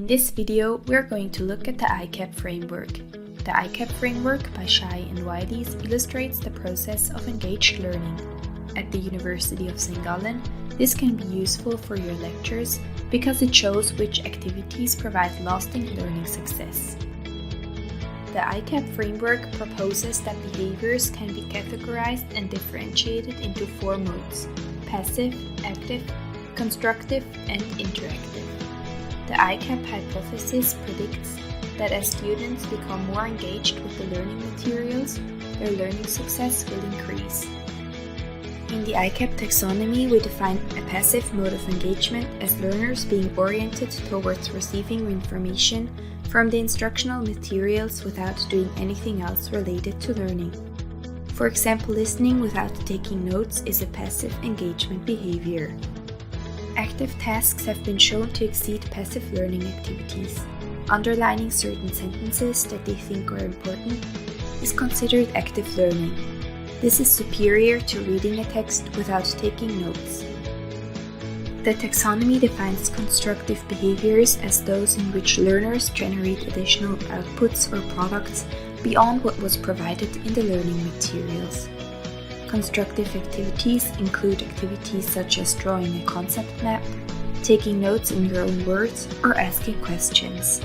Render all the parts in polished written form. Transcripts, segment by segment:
In this video, we're going to look at the ICAP Framework. The ICAP Framework by Shai and Wiley's illustrates the process of engaged learning. At the University of St. Gallen, this can be useful for your lectures because it shows which activities provide lasting learning success. The ICAP Framework proposes that behaviors can be categorized and differentiated into 4 modes: passive, active, constructive, and interactive. The ICAP hypothesis predicts that as students become more engaged with the learning materials, their learning success will increase. In the ICAP taxonomy, we define a passive mode of engagement as learners being oriented towards receiving information from the instructional materials without doing anything else related to learning. For example, listening without taking notes is a passive engagement behavior. Active tasks have been shown to exceed passive learning activities. Underlining certain sentences that they think are important is considered active learning. This is superior to reading a text without taking notes. The taxonomy defines constructive behaviors as those in which learners generate additional outputs or products beyond what was provided in the learning materials. Constructive activities include activities such as drawing a concept map, taking notes in your own words, or asking questions.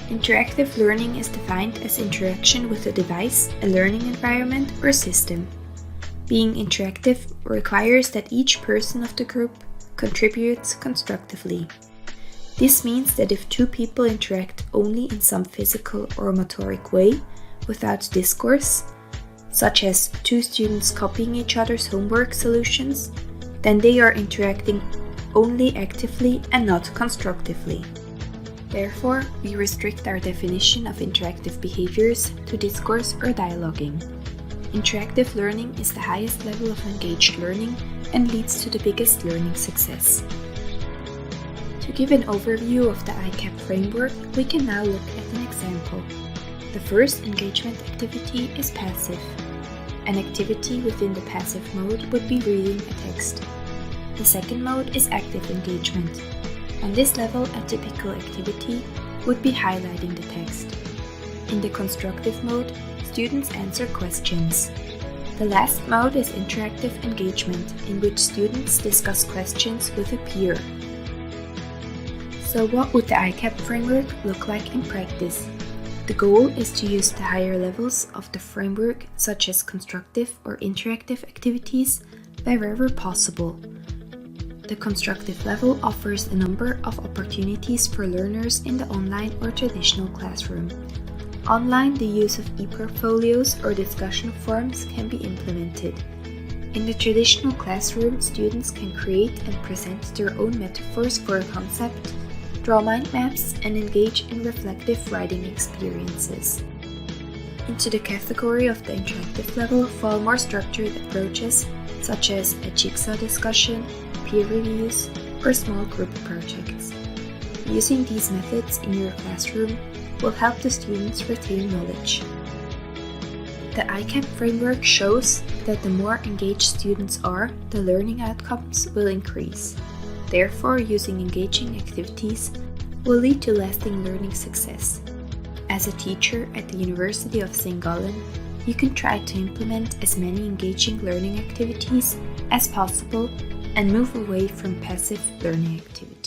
Interactive learning is defined as interaction with a device, a learning environment, or system. Being interactive requires that each person of the group contributes constructively. This means that if 2 people interact only in some physical or motoric way, without discourse, such as 2 students copying each other's homework solutions, then they are interacting only actively and not constructively. Therefore, we restrict our definition of interactive behaviors to discourse or dialoguing. Interactive learning is the highest level of engaged learning and leads to the biggest learning success. To give an overview of the ICAP framework, we can now look at an example. The first engagement activity is passive. An activity within the passive mode would be reading a text. The second mode is active engagement. On this level, a typical activity would be highlighting the text. In the constructive mode, students answer questions. The last mode is interactive engagement, in which students discuss questions with a peer. So what would the ICAP framework look like in practice? The goal is to use the higher levels of the framework, such as constructive or interactive activities, wherever possible. The constructive level offers a number of opportunities for learners in the online or traditional classroom. Online, the use of e-portfolios or discussion forums can be implemented. In the traditional classroom, students can create and present their own metaphors for a concept, draw mind maps, and engage in reflective writing experiences. Into the category of the interactive level fall more structured approaches such as a jigsaw discussion, peer reviews, or small group projects. Using these methods in your classroom will help the students retain knowledge. The ICAP framework shows that the more engaged students are, the learning outcomes will increase. Therefore, using engaging activities will lead to lasting learning success. As a teacher at the University of St. Gallen, you can try to implement as many engaging learning activities as possible and move away from passive learning activities.